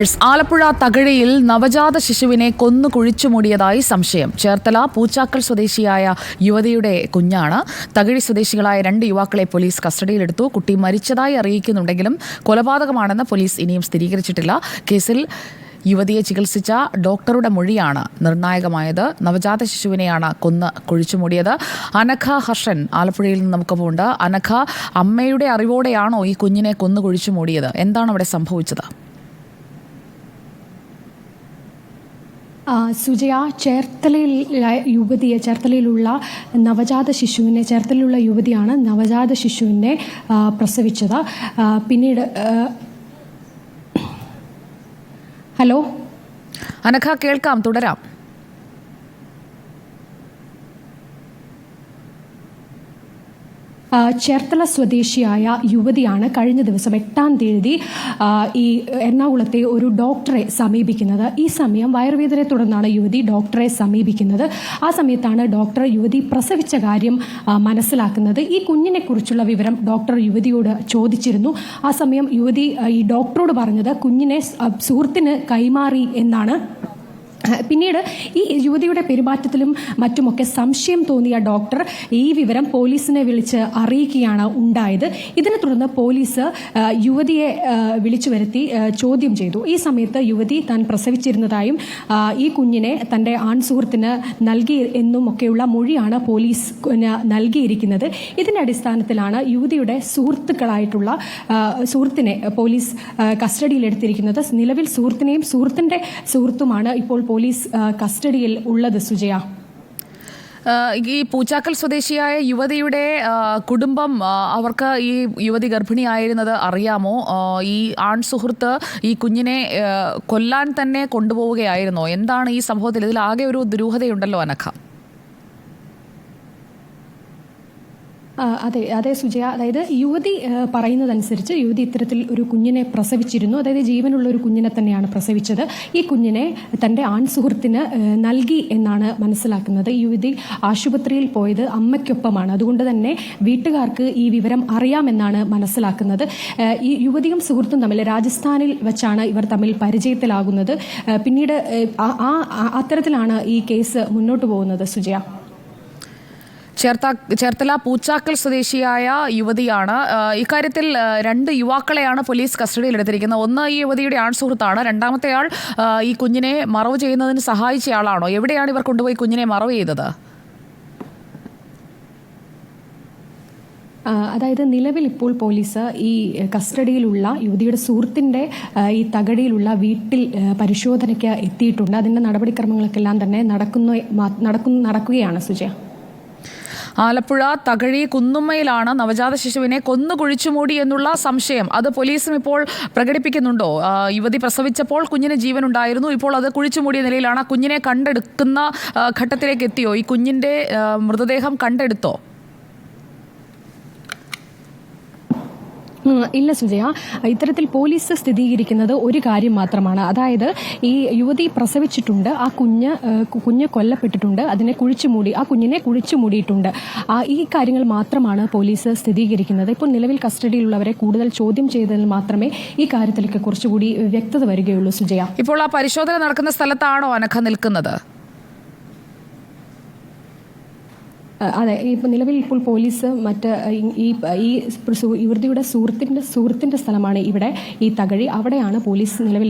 ആലപ്പുഴ തകഴിയിൽ നവജാത ശിശുവിനെ കൊന്നു കുഴിച്ചുമൂടിയതായി സംശയം. ചേർത്തല പൂച്ചാക്കൽ സ്വദേശിയായ യുവതിയുടെ കുഞ്ഞാണ്. തകഴി സ്വദേശികളായ 2 യുവാക്കളെ പോലീസ് കസ്റ്റഡിയിലെടുത്തു. കുട്ടി മരിച്ചതായി അറിയിക്കുന്നുണ്ടെങ്കിലും കൊലപാതകമാണെന്ന് പോലീസ് ഇനിയും സ്ഥിരീകരിച്ചിട്ടില്ല. കേസിൽ യുവതിയെ ചികിത്സിച്ച ഡോക്ടറുടെ മൊഴിയാണ് നിർണായകമായത്. നവജാത ശിശുവിനെയാണ് കൊന്ന് കുഴിച്ചുമൂടിയത്. അനഘ ഹർഷൻ ആലപ്പുഴയിൽ നിന്ന് നമുക്കൊപ്പമുണ്ട്. അനഘ, അമ്മയുടെ അറിവോടെയാണോ ഈ കുഞ്ഞിനെ കൊന്നു കുഴിച്ചുമൂടിയത്? എന്താണ് അവിടെ സംഭവിച്ചത്? സുജയ, ചേർത്തലയിലുള്ള യുവതിയാണ് നവജാത ശിശുവിനെ പ്രസവിച്ചത്. പിന്നീട് ഹലോ അനഘ, കേൾക്കാം, തുടരാം. ചേർത്തല സ്വദേശിയായ യുവതിയാണ് കഴിഞ്ഞ ദിവസം 8-ാം തീയതി ഈ എറണാകുളത്തെ ഒരു ഡോക്ടറെ സമീപിക്കുന്നത്. ഈ സമയം വയറുവേദനയെ തുടർന്നാണ് യുവതി ഡോക്ടറെ സമീപിക്കുന്നത്. ആ സമയത്താണ് ഡോക്ടർ യുവതി പ്രസവിച്ച കാര്യം മനസ്സിലാക്കുന്നത്. ഈ കുഞ്ഞിനെ കുറിച്ചുള്ള വിവരം ഡോക്ടർ യുവതിയോട് ചോദിച്ചിരുന്നു. ആ സമയം യുവതി ഈ ഡോക്ടറോട് പറഞ്ഞത് കുഞ്ഞിനെ സുഹൃത്തിന് കൈമാറി എന്നാണ്. പിന്നീട് ഈ യുവതിയുടെ പെരുമാറ്റത്തിലും മറ്റുമൊക്കെ സംശയം തോന്നിയ ഡോക്ടർ ഈ വിവരം പോലീസിനെ വിളിച്ച് അറിയിക്കുകയാണ് ഉണ്ടായത്. ഇതിനെ തുടർന്ന് പോലീസ് യുവതിയെ വിളിച്ചു വരുത്തി ചോദ്യം ചെയ്തു. ഈ സമയത്ത് യുവതി താൻ പ്രസവിച്ചിരുന്നതായും ഈ കുഞ്ഞിനെ തൻ്റെ ആൺസുഹൃത്തിന് നൽകി എന്നുമൊക്കെയുള്ള മൊഴിയാണ് പോലീസ് നൽകിയിരിക്കുന്നത്. ഇതിൻ്റെ അടിസ്ഥാനത്തിലാണ് യുവതിയുടെ സുഹൃത്തിനെ പോലീസ് കസ്റ്റഡിയിലെടുത്തിരിക്കുന്നത്. നിലവിൽ സുഹൃത്തിനെയും സുഹൃത്തിൻ്റെ സുഹൃത്തുമാണ് ഇപ്പോൾ പോലീസ് കസ്റ്റഡിയിൽ ഉള്ളത്. സുജയ, ഈ പൂച്ചാക്കൽ സ്വദേശിയായ യുവതിയുടെ കുടുംബം, അവർക്ക് ഈ യുവതി ഗർഭിണിയായിരുന്നത് അറിയാമോ? ഈ ആൺ സുഹൃത്ത് ഈ കുഞ്ഞിനെ കൊല്ലാൻ തന്നെ കൊണ്ടുപോവുകയായിരുന്നോ? എന്താണ് ഈ സംഭവത്തിൽ? ഇതിലാകെ ഒരു ദുരൂഹതയുണ്ടല്ലോ അനഘ. അതെ സുജയ, അതായത് യുവതി പറയുന്നതനുസരിച്ച് യുവതി ഇത്തരത്തിൽ ഒരു കുഞ്ഞിനെ പ്രസവിച്ചിരുന്നു. അതായത് ജീവനുള്ള ഒരു കുഞ്ഞിനെ തന്നെയാണ് പ്രസവിച്ചത്. ഈ കുഞ്ഞിനെ തൻ്റെ ആൺസുഹൃത്തിന് നൽകി എന്നാണ് മനസ്സിലാക്കുന്നത്. യുവതി ആശുപത്രിയിൽ പോയത് അമ്മയ്ക്കൊപ്പമാണ്. അതുകൊണ്ട് തന്നെ വീട്ടുകാർക്ക് ഈ വിവരം അറിയാമെന്നാണ് മനസ്സിലാക്കുന്നത്. ഈ യുവതിയും സുഹൃത്തും തമ്മിൽ രാജസ്ഥാനിൽ വെച്ചാണ് ഇവർ തമ്മിൽ പരിചയത്തിലാകുന്നത്. പിന്നീട് അത്തരത്തിലാണ് ഈ കേസ് മുന്നോട്ട് പോകുന്നത്. സുജയ, ചേർത്തല പൂച്ചാക്കൽ സ്വദേശിയായ യുവതിയാണ്. ഇക്കാര്യത്തിൽ 2 യുവാക്കളെയാണ് പോലീസ് കസ്റ്റഡിയിലെടുത്തിരിക്കുന്നത്. ഒന്ന് ഈ യുവതിയുടെ ആൺസുഹൃത്താണ്. രണ്ടാമത്തെ ആൾ ഈ കുഞ്ഞിനെ മറവ് ചെയ്യുന്നതിന് സഹായിച്ചയാളാണോ? എവിടെയാണ് ഇവർ കൊണ്ടുപോയി കുഞ്ഞിനെ മറവ് ചെയ്തത്? അതായത് നിലവിൽ ഇപ്പോൾ പോലീസ് ഈ കസ്റ്റഡിയിലുള്ള യുവതിയുടെ സുഹൃത്തിൻ്റെ ഈ തകഴിയിലുള്ള വീട്ടിൽ പരിശോധനയ്ക്ക് എത്തിയിട്ടുണ്ട്. അതിൻ്റെ നടപടിക്രമങ്ങൾക്കെല്ലാം തന്നെ നടക്കുകയാണ്. സുജയ, ആലപ്പുഴ തകഴി കുന്നുമ്മയിലാണ് നവജാത ശിശുവിനെ കൊന്നു കുഴിച്ചുമൂടി എന്നുള്ള സംശയം. അത് പോലീസും ഇപ്പോൾ പ്രകടിപ്പിക്കുന്നുണ്ടോ? യുവതി പ്രസവിച്ചപ്പോൾ കുഞ്ഞിന് ജീവനുണ്ടായിരുന്നു. ഇപ്പോൾ അത് കുഴിച്ചുമൂടിയ നിലയിലാണ്. കുഞ്ഞിനെ കണ്ടെടുക്കുന്ന ഘട്ടത്തിലേക്ക് എത്തിയോ? ഈ കുഞ്ഞിൻ്റെ മൃതദേഹം കണ്ടെടുത്തോ? ഇല്ല സുജയ, ഇത്തരത്തിൽ പോലീസ് സ്ഥിരീകരിക്കുന്നത് ഒരു കാര്യം മാത്രമാണ്. അതായത് ഈ യുവതി പ്രസവിച്ചിട്ടുണ്ട്, ആ കുഞ്ഞ് കൊല്ലപ്പെട്ടിട്ടുണ്ട്, ആ കുഞ്ഞിനെ കുഴിച്ചുമൂടിയിട്ടുണ്ട്. ഈ കാര്യങ്ങൾ മാത്രമാണ് പോലീസ് സ്ഥിരീകരിക്കുന്നത്. ഇപ്പോൾ നിലവിൽ കസ്റ്റഡിയിലുള്ളവരെ കൂടുതൽ ചോദ്യം ചെയ്തതിൽ മാത്രമേ ഈ കാര്യത്തിലേക്ക് കുറച്ചുകൂടി വ്യക്തത വരികയുള്ളൂ. സുജയ, ഇപ്പോൾ ആ പരിശോധന നടക്കുന്ന സ്ഥലത്താണോ അനഘ നിൽക്കുന്നത്? അതെ, ഇപ്പോൾ നിലവിൽ ഇപ്പോൾ പോലീസ് യുവതിയുടെ സുഹൃത്തിന്റെ സ്ഥലമാണ് ഇവിടെ ഈ തകഴി. അവിടെയാണ് പോലീസ് നിലവിൽ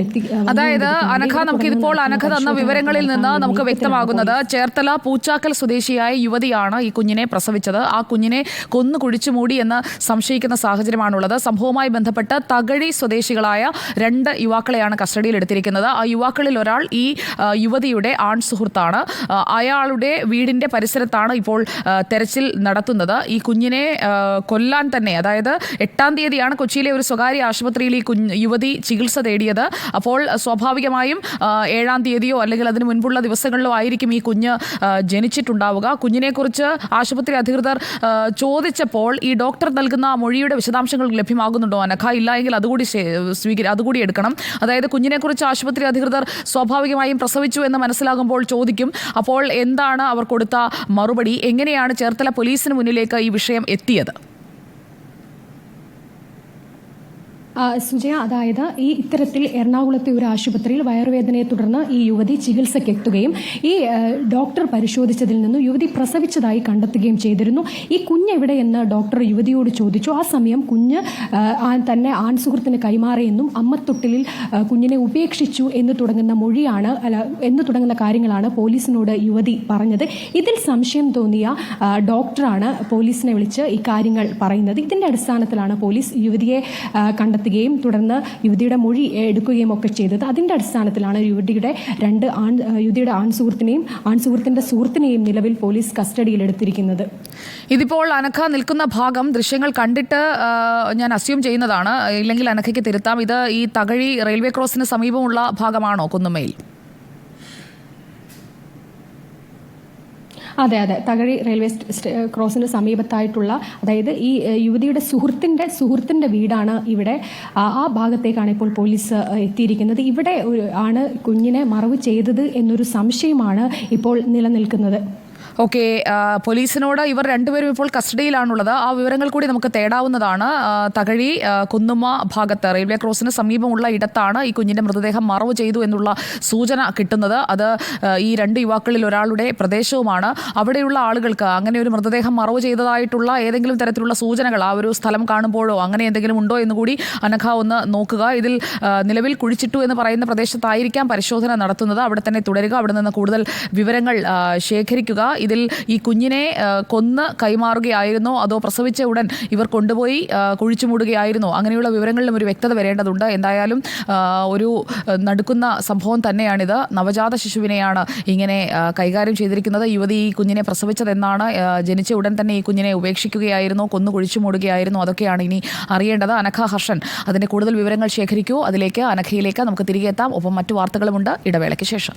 അതായത് അനഘ, നമുക്കിപ്പോൾ അനഘ തന്ന വിവരങ്ങളിൽ നിന്ന് നമുക്ക് വ്യക്തമാകുന്നത് ചേർത്തല പൂച്ചാക്കൽ സ്വദേശിയായ യുവതിയാണ് ഈ കുഞ്ഞിനെ പ്രസവിച്ചത്. ആ കുഞ്ഞിനെ കൊന്നു കുഴിച്ചുമൂടി എന്ന് സംശയിക്കുന്ന സാഹചര്യമാണുള്ളത്. സംഭവവുമായി ബന്ധപ്പെട്ട് തകഴി സ്വദേശികളായ 2 യുവാക്കളെയാണ് കസ്റ്റഡിയിലെടുത്തിരിക്കുന്നത്. ആ യുവാക്കളിൽ ഒരാൾ ഈ യുവതിയുടെ ആൺ സുഹൃത്താണ്. അയാളുടെ വീടിന്റെ പരിസരത്താണ് ഇപ്പോൾ തെരച്ചിൽ നടത്തുന്നത്. ഈ കുഞ്ഞിനെ കൊല്ലാൻ തന്നെ, അതായത് 8-ാം തീയതിയാണ് കൊച്ചിയിലെ ഒരു സ്വകാര്യ ആശുപത്രിയിൽ ഈ യുവതി ചികിത്സ തേടിയത്. അപ്പോൾ സ്വാഭാവികമായും 7-ാം തീയതിയോ അല്ലെങ്കിൽ അതിന് മുൻപുള്ള ദിവസങ്ങളിലോ ആയിരിക്കും ഈ കുഞ്ഞ് ജനിച്ചിട്ടുണ്ടാവുക. കുഞ്ഞിനെക്കുറിച്ച് ആശുപത്രി അധികൃതർ ചോദിച്ചപ്പോൾ ഈ ഡോക്ടർ നൽകുന്ന മൊഴിയുടെ വിശദാംശങ്ങൾ ലഭ്യമാകുന്നുണ്ടോ അനഘ? ഇല്ല എങ്കിൽ അതുകൂടി എടുക്കണം. അതായത് കുഞ്ഞിനെക്കുറിച്ച് ആശുപത്രി അധികൃതർ സ്വാഭാവികമായും പ്രസവിച്ചു എന്ന് മനസ്സിലാകുമ്പോൾ ചോദിക്കും. അപ്പോൾ എന്താണ് അവർ കൊടുത്ത മറുപടി? എങ്ങനെയാണ് ചേർത്തല പോലീസിന് മുന്നിലേക്ക് ഈ വിഷയം എത്തിയത്? സുജയ, അതായത് ഇത്തരത്തിൽ എറണാകുളത്തെ ഒരു ആശുപത്രിയിൽ വയറുവേദനയെ തുടർന്ന് ഈ യുവതി ചികിത്സയ്ക്കെത്തുകയും ഈ ഡോക്ടർ പരിശോധിച്ചതിൽ നിന്ന് യുവതി പ്രസവിച്ചതായി കണ്ടെത്തുകയും ചെയ്തിരുന്നു. ഈ കുഞ്ഞ് എവിടെയെന്ന് ഡോക്ടർ യുവതിയോട് ചോദിച്ചു. ആ സമയം കുഞ്ഞ് തന്നെ ആൺസുഹൃത്തിന് കൈമാറിയെന്നും അമ്മത്തൊട്ടിലിൽ കുഞ്ഞിനെ ഉപേക്ഷിച്ചു എന്ന് തുടങ്ങുന്ന കാര്യങ്ങളാണ് പോലീസിനോട് യുവതി പറഞ്ഞത്. ഇതിൽ സംശയം തോന്നിയ ഡോക്ടറാണ് പോലീസിനെ വിളിച്ച് ഈ കാര്യങ്ങൾ പറയുന്നത്. ഇതിന്റെ അടിസ്ഥാനത്തിലാണ് പോലീസ് യുവതിയെ കണ്ടെത്തുകയും തുടർന്ന് യുവതിയുടെ മൊഴി എടുക്കുകയും ഒക്കെ ചെയ്തത്. അതിന്റെ അടിസ്ഥാനത്തിലാണ് യുവതിയുടെ ആൺസുഹൃത്തിന്റെ സുഹൃത്തിനെയും നിലവിൽ പോലീസ് കസ്റ്റഡിയിലെടുത്തിരിക്കുന്നത്. ഇതിപ്പോൾ അനഘ നിൽക്കുന്ന ഭാഗം ദൃശ്യങ്ങൾ കണ്ടിട്ട് ഞാൻ അസ്യൂം ചെയ്യുന്നതാണ്, ഇല്ലെങ്കിൽ അനഘയ്ക്ക് തിരുത്താം. ഇത് ഈ തകഴി റെയിൽവേ ക്രോസിന് സമീപമുള്ള ഭാഗമാണോ കുന്നുമ്മയിൽ? അതെ, തകഴി റെയിൽവേ ക്രോസിന് സമീപത്തായിട്ടുള്ള, അതായത് ഈ യുവതിയുടെ സുഹൃത്തിന്റെ വീടാണ് ഇവിടെ. ആ ഭാഗത്തേക്കാണ് ഇപ്പോൾ പോലീസ് എത്തിയിരിക്കുന്നത്. ഇവിടെ ആണ് കുഞ്ഞിനെ മറവ് ചെയ്തത് എന്നൊരു സംശയമാണ് ഇപ്പോൾ നിലനിൽക്കുന്നത്. ഓക്കെ, പോലീസിനോട് ഇവർ രണ്ടുപേരും ഇപ്പോൾ കസ്റ്റഡിയിലാണുള്ളത്. ആ വിവരങ്ങൾ കൂടി നമുക്ക് തേടാവുന്നതാണ്. തകഴി കുന്നുമ്മ ഭാഗത്ത് റെയിൽവേ ക്രോസിന് സമീപമുള്ള ഇടത്താണ് ഈ കുഞ്ഞിന്റെ മൃതദേഹം മറവ് ചെയ്തു എന്നുള്ള സൂചന കിട്ടുന്നത്. അത് ഈ രണ്ട് യുവാക്കളിൽ ഒരാളുടെ പ്രദേശവുമാണ്. അവിടെയുള്ള ആളുകൾക്ക് അങ്ങനെ ഒരു മൃതദേഹം മറവ് ചെയ്തതായിട്ടുള്ള ഏതെങ്കിലും തരത്തിലുള്ള സൂചനകൾ ആ ഒരു സ്ഥലം കാണുമ്പോഴോ അങ്ങനെ എന്തെങ്കിലും ഉണ്ടോ എന്ന് കൂടി അനഘ ഒന്ന് നോക്കുക. ഇതിൽ നിലവിൽ കുഴിച്ചിട്ടു എന്ന് പറയുന്ന പ്രദേശത്തായിരിക്കാം പരിശോധന നടത്തുന്നത്. അവിടെ തന്നെ തുടരുക, അവിടെ നിന്ന് കൂടുതൽ വിവരങ്ങൾ ശേഖരിക്കുക. ഇതിൽ ഈ കുഞ്ഞിനെ കൊന്ന് കൈമാറുകയായിരുന്നോ അതോ പ്രസവിച്ച ഉടൻ ഇവർ കൊണ്ടുപോയി കുഴിച്ചു മൂടുകയായിരുന്നോ? അങ്ങനെയുള്ള വിവരങ്ങളിലും ഒരു വ്യക്തത വരേണ്ടതുണ്ട്. എന്തായാലും ഒരു നടുക്കുന്ന സംഭവം തന്നെയാണിത്. നവജാത ശിശുവിനെയാണ് ഇങ്ങനെ കൈകാര്യം ചെയ്തിരിക്കുന്നത്. യുവതി ഈ കുഞ്ഞിനെ പ്രസവിച്ചതെന്നാണ്, ജനിച്ച ഉടൻ തന്നെ ഈ കുഞ്ഞിനെ ഉപേക്ഷിക്കുകയായിരുന്നോ, കൊന്നു കുഴിച്ചു മൂടുകയായിരുന്നോ? അതൊക്കെയാണ് ഇനി അറിയേണ്ടത്. അനഘ ഹർഷൻ അതിൻ്റെ കൂടുതൽ വിവരങ്ങൾ ശേഖരിക്കൂ. അതിലേക്ക് അനഘയിലേക്ക് നമുക്ക് തിരികെ എത്താം. ഒപ്പം മറ്റു വാർത്തകളുമുണ്ട് ഇടവേളയ്ക്ക് ശേഷം.